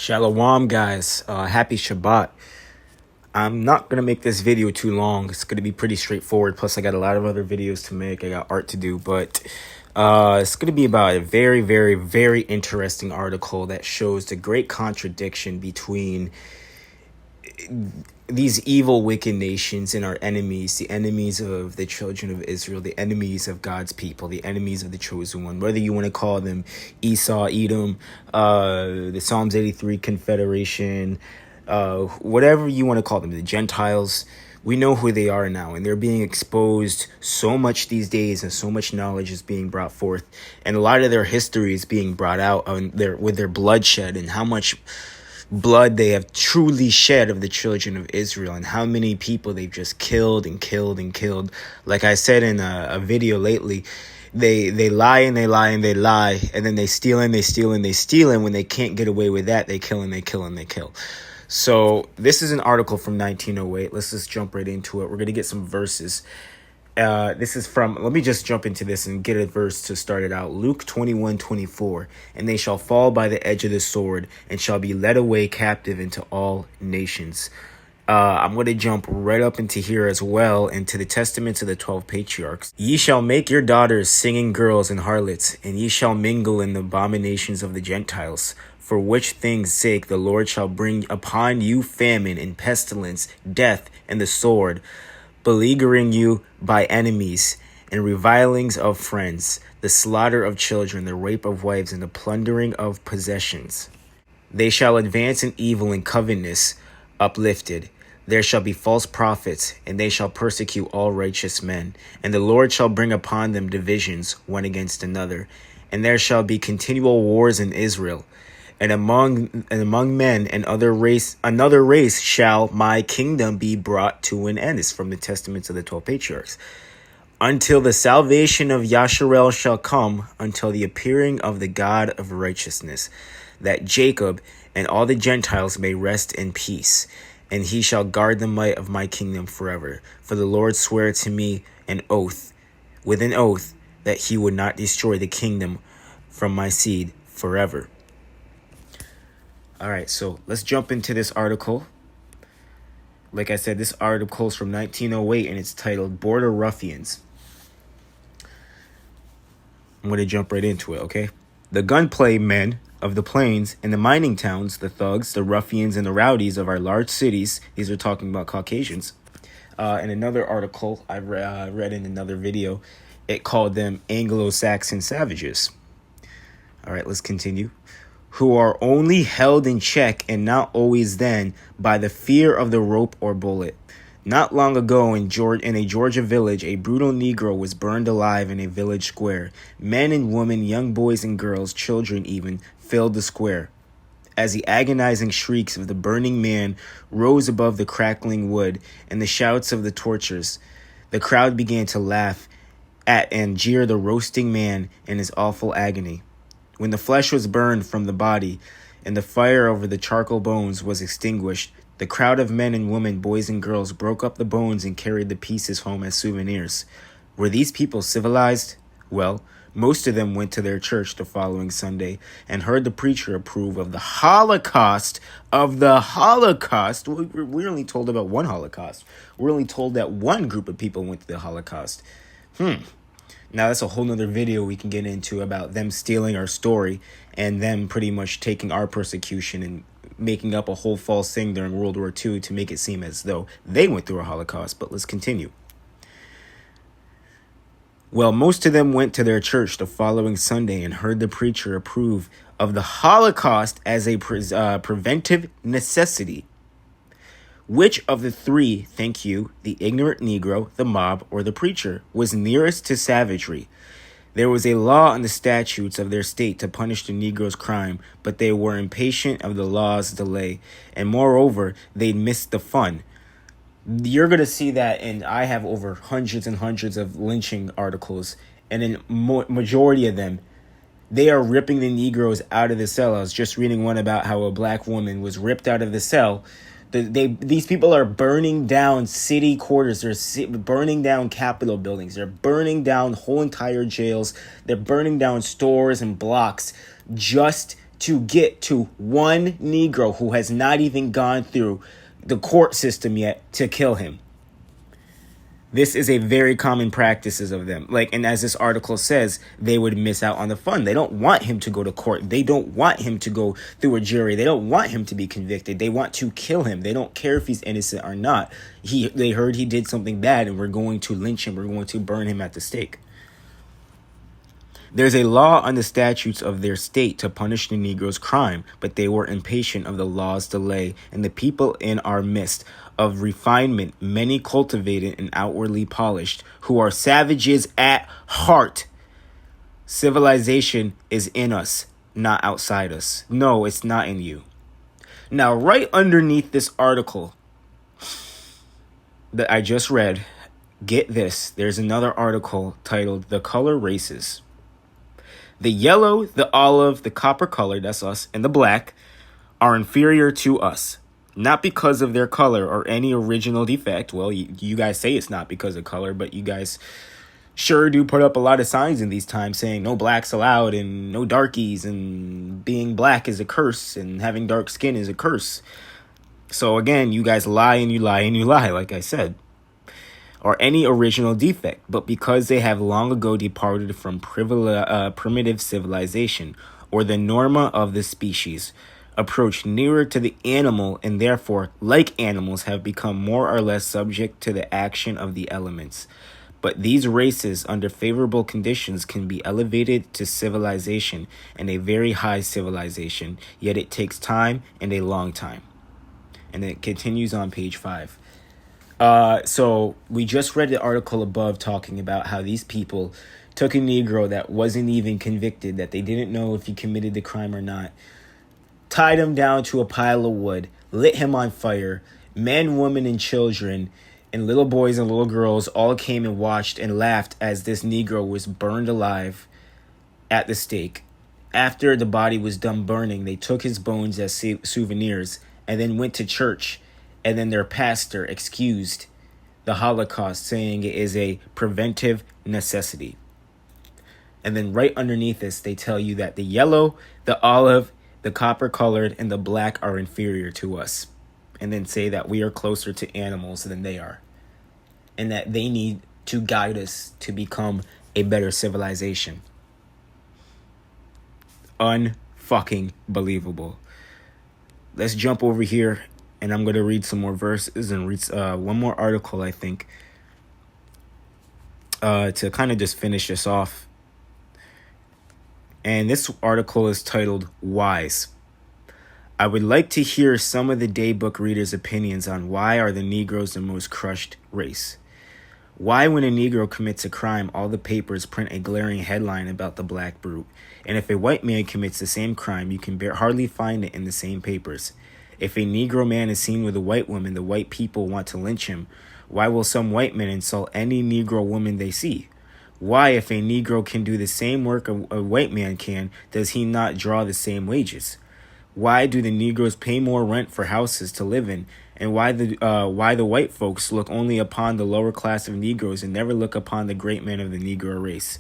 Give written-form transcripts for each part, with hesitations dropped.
Shalom, guys. Happy Shabbat. I'm not going to make this video too long. It's going to be pretty straightforward. Plus, I got a lot of other videos to make. I got art to do. But it's going to be about a very, very, very interesting article that shows the great contradiction between these evil, wicked nations and our enemies, the enemies of the children of Israel, the enemies of God's people, the enemies of the chosen one, whether you want to call them Esau, Edom, the Psalms 83 Confederation, whatever you want to call them, the Gentiles. We know who they are now, and they're being exposed so much these days, and so much knowledge is being brought forth, and a lot of their history is being brought out with their bloodshed and how much blood they have truly shed of the children of Israel, and how many people they've just killed and killed and killed. Like I said in a video lately, they lie and they lie and they lie, and then they steal and they steal and they steal, and when they can't get away with that, they kill and they kill and they kill. So this is an article from 1908. Let's just jump right into it. We're going to get some verses. This is from, let me just jump into this and get a verse to start it out. Luke 21:24. And they shall fall by the edge of the sword, and shall be led away captive into all nations. I'm going to jump right up into here as well, into the testaments of the 12 patriarchs. Ye shall make your daughters singing girls and harlots, and ye shall mingle in the abominations of the Gentiles. For which things' sake the Lord shall bring upon you famine and pestilence, death, and the sword, beleaguering you by enemies, and revilings of friends, the slaughter of children, the rape of wives, and the plundering of possessions. They shall advance in evil and covetousness, uplifted. There shall be false prophets, and they shall persecute all righteous men. And the Lord shall bring upon them divisions, one against another. And there shall be continual wars in Israel. And among men and another race shall my kingdom be brought to an end. It's from the testaments of the 12 patriarchs. Until the salvation of Yasharel shall come, until the appearing of the God of righteousness, that Jacob and all the Gentiles may rest in peace. And he shall guard the might of my kingdom forever. For the Lord sware to me with an oath, that he would not destroy the kingdom from my seed forever. All right, so let's jump into this article. Like I said, this article is from 1908, and it's titled Border Ruffians. I'm going to jump right into it, okay? The gunplay men of the plains and the mining towns, the thugs, the ruffians, and the rowdies of our large cities, these are talking about Caucasians. In another article I read in another video, it called them Anglo-Saxon savages. All right, let's continue. Who are only held in check, and not always then, by the fear of the rope or bullet. Not long ago in a Georgia village, a brutal Negro was burned alive in a village square. Men and women, young boys and girls, children even, filled the square. As the agonizing shrieks of the burning man rose above the crackling wood and the shouts of the torturers, the crowd began to laugh at and jeer the roasting man in his awful agony. When the flesh was burned from the body, and the fire over the charcoal bones was extinguished, the crowd of men and women, boys and girls, broke up the bones and carried the pieces home as souvenirs. Were these people civilized? Well, most of them went to their church the following Sunday and heard the preacher approve of the Holocaust of the Holocaust. We're only told about one Holocaust. We're only told that one group of people went to the Holocaust. Now, that's a whole nother video we can get into about them stealing our story and them pretty much taking our persecution and making up a whole false thing during World War II to make it seem as though they went through a Holocaust. But let's continue. Well, most of them went to their church the following Sunday and heard the preacher approve of the Holocaust as a preventive necessity. Which of the three, think you, the ignorant Negro, the mob, or the preacher, was nearest to savagery? There was a law in the statutes of their state to punish the Negro's crime, but they were impatient of the law's delay, and moreover, they missed the fun. You're going to see that, and I have over hundreds and hundreds of lynching articles, and in majority of them, they are ripping the Negroes out of the cell. I was just reading one about how a black woman was ripped out of the cell. These people are burning down city quarters. They're burning down Capitol buildings. They're burning down whole entire jails. They're burning down stores and blocks just to get to one Negro who has not even gone through the court system yet to kill him. This is a very common practices of them. Like, and as this article says, they would miss out on the fun. They don't want him to go to court. They don't want him to go through a jury. They don't want him to be convicted. They want to kill him. They don't care if he's innocent or not. They heard he did something bad and we're going to lynch him. We're going to burn him at the stake. There's a law on the statutes of their state to punish the Negro's crime, but they were impatient of the law's delay, and the people in our midst of refinement, many cultivated and outwardly polished, who are savages at heart. Civilization is in us, not outside us. No, it's not in you. Now, right underneath this article that I just read, get this, there's another article titled The Color Races. The yellow, the olive, the copper color, that's us, and the black are inferior to us. Not because of their color or any original defect. Well, you guys say it's not because of color, but you guys sure do put up a lot of signs in these times saying no blacks allowed and no darkies and being black is a curse and having dark skin is a curse. So again, you guys lie and you lie and you lie, like I said. Or any original defect, but because they have long ago departed from primitive civilization, or the norma of the species, approached nearer to the animal, and therefore, like animals, have become more or less subject to the action of the elements. But these races, under favorable conditions, can be elevated to civilization, and a very high civilization, yet it takes time and a long time. And it continues on page 5. So we just read the article above talking about how these people took a Negro that wasn't even convicted, that they didn't know if he committed the crime or not, tied him down to a pile of wood, lit him on fire. Men, women, and children, and little boys and little girls all came and watched and laughed as this Negro was burned alive at the stake. After the body was done burning, they took his bones as souvenirs and then went to church. And then their pastor excused the Holocaust, saying it is a preventive necessity. And then right underneath this, they tell you that the yellow, the olive, the copper colored, and the black are inferior to us. And then say that we are closer to animals than they are. And that they need to guide us to become a better civilization. Unfucking believable. Let's jump over here. And I'm going to read some more verses and read one more article, I think, to kind of just finish this off. And this article is titled Wise. I would like to hear some of the daybook readers' opinions on why are the Negroes the most crushed race. Why, when a Negro commits a crime, all the papers print a glaring headline about the black brute. And if a white man commits the same crime, you can hardly find it in the same papers. If a Negro man is seen with a white woman, the white people want to lynch him. Why will some white men insult any Negro woman they see? Why, if a Negro can do the same work a white man can, does he not draw the same wages? Why do the Negroes pay more rent for houses to live in? And why the white folks look only upon the lower class of Negroes and never look upon the great men of the Negro race?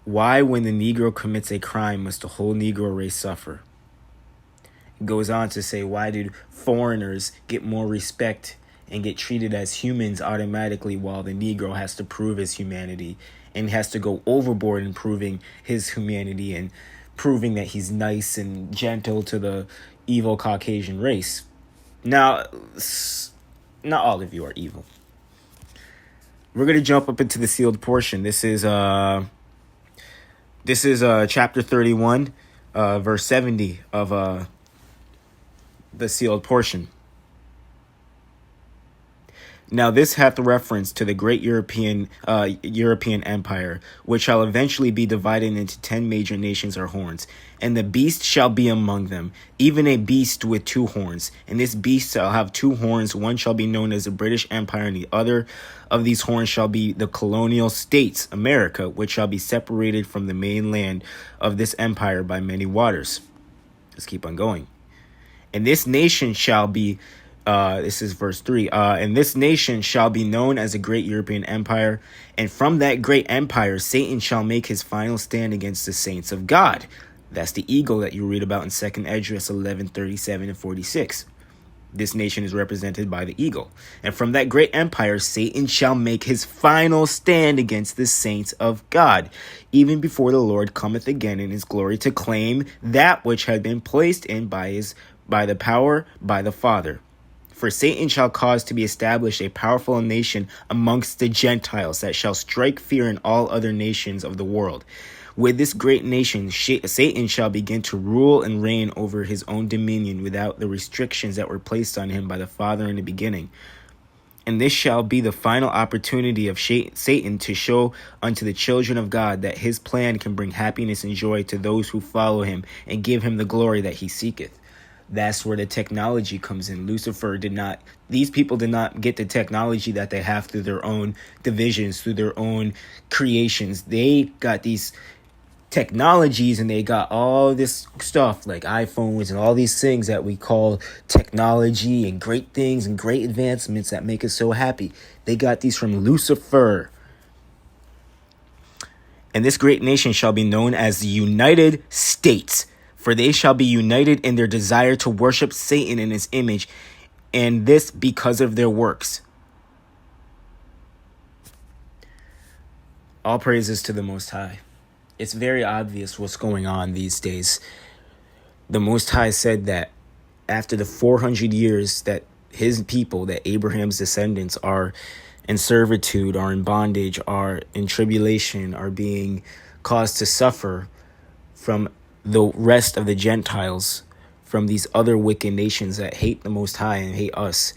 Why, when the Negro commits a crime, must the whole Negro race suffer? Goes on to say, why did foreigners get more respect and get treated as humans automatically while the Negro has to prove his humanity and has to go overboard in proving his humanity and proving that he's nice and gentle to the evil Caucasian race? Now, not all of you are evil. We're going to jump up into the sealed portion. This is chapter 31, verse 70 of the sealed portion. Now this hath reference to the great European empire, which shall eventually be divided into 10 major nations or horns. And the beast shall be among them, even a beast with 2 horns. And this beast shall have 2 horns. One shall be known as the British Empire, and the other of these horns shall be the colonial states, America, which shall be separated from the mainland of this empire by many waters. Let's keep on going. And this nation shall be, this is verse 3, and this nation shall be known as a great European empire, and from that great empire Satan shall make his final stand against the saints of God. That's the eagle that you read about in 2nd Esdras 11:37 and 46. This nation is represented by the eagle. And from that great empire, Satan shall make his final stand against the saints of God, even before the Lord cometh again in his glory to claim that which had been placed in by the power by the Father. For Satan shall cause to be established a powerful nation amongst the Gentiles that shall strike fear in all other nations of the world. With this great nation, Satan shall begin to rule and reign over his own dominion without the restrictions that were placed on him by the Father in the beginning. And this shall be the final opportunity of Satan to show unto the children of God that his plan can bring happiness and joy to those who follow him and give him the glory that he seeketh. That's where the technology comes in. These people did not get the technology that they have through their own divisions, through their own creations. They got these technologies and they got all this stuff like iPhones and all these things that we call technology and great things and great advancements that make us so happy. They got these from Lucifer. And this great nation shall be known as the United States, for they shall be united in their desire to worship Satan in his image, and this because of their works. All praises to the Most High. It's very obvious what's going on these days. The Most High said that after the 400 years that his people, that Abraham's descendants, are in servitude, are in bondage, are in tribulation, are being caused to suffer from the rest of the Gentiles, from these other wicked nations that hate the Most High and hate us,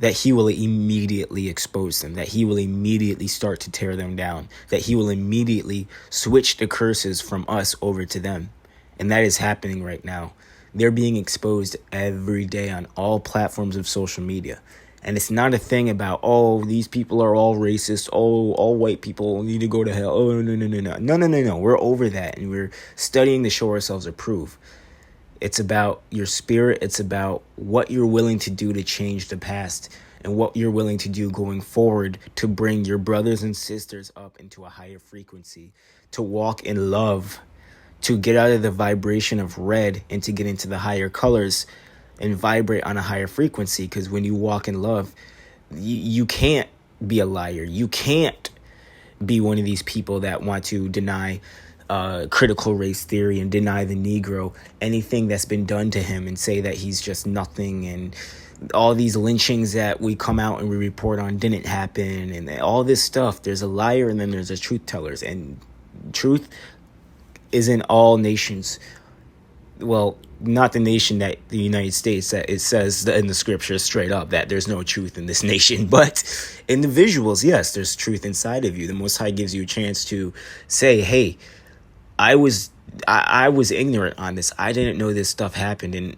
that he will immediately expose them, that he will immediately start to tear them down, that he will immediately switch the curses from us over to them. And that is happening right now. They're being exposed every day on all platforms of social media. And it's not a thing about, oh, these people are all racist. Oh, all white people need to go to hell. Oh, no. We're over that. And we're studying to show ourselves approved. It's about your spirit. It's about what you're willing to do to change the past and what you're willing to do going forward to bring your brothers and sisters up into a higher frequency, to walk in love, to get out of the vibration of red and to get into the higher colors and vibrate on a higher frequency. Because when you walk in love, you can't be a liar. You can't be one of these people that want to deny critical race theory and deny the Negro anything that's been done to him and say that he's just nothing, and all these lynchings that we come out and we report on didn't happen, and all this stuff. There's a liar and then there's a truth tellers, and truth is in all nations. Well, not the nation that the United States, that it says in the scriptures straight up that there's no truth in this nation, but individuals, yes, there's truth inside of you. The Most High gives you a chance to say, hey, I was ignorant on this. I didn't know this stuff happened, and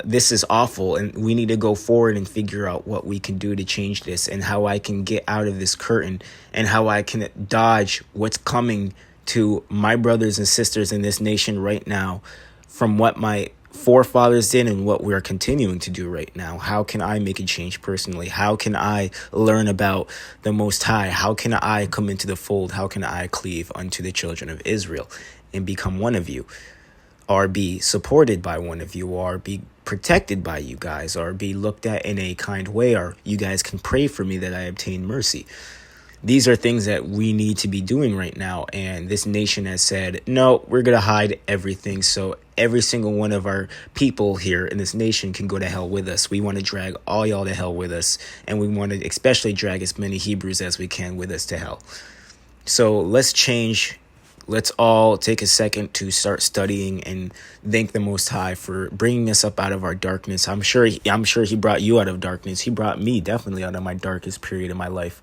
this is awful, and we need to go forward and figure out what we can do to change this, and how I can get out of this curtain, and how I can dodge what's coming to my brothers and sisters in this nation right now from what my forefathers did and what we're continuing to do right now. How can I make a change personally? How can I learn about the Most High? How can I come into the fold? How can I cleave unto the children of Israel and become one of you, or be supported by one of you, or be protected by you guys, or be looked at in a kind way, or you guys can pray for me that I obtain mercy? These are things that we need to be doing right now. And this nation has said, no, we're going to hide everything. So every single one of our people here in this nation can go to hell with us. We want to drag all y'all to hell with us. And we want to especially drag as many Hebrews as we can with us to hell. So let's change. Let's all take a second to start studying and thank the Most High for bringing us up out of our darkness. I'm sure he brought you out of darkness. He brought me definitely out of my darkest period of my life.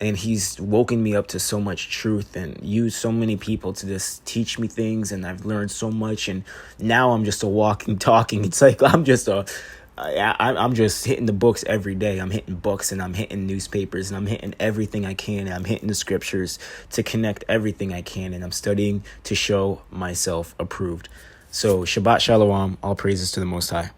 And he's woken me up to so much truth and used so many people to just teach me things. And I've learned so much. And now I'm just a walking, talking. It's like I'm just hitting the books every day. I'm hitting books and I'm hitting newspapers and I'm hitting everything I can. And I'm hitting the scriptures to connect everything I can. And I'm studying to show myself approved. So Shabbat Shalom. All praises to the Most High.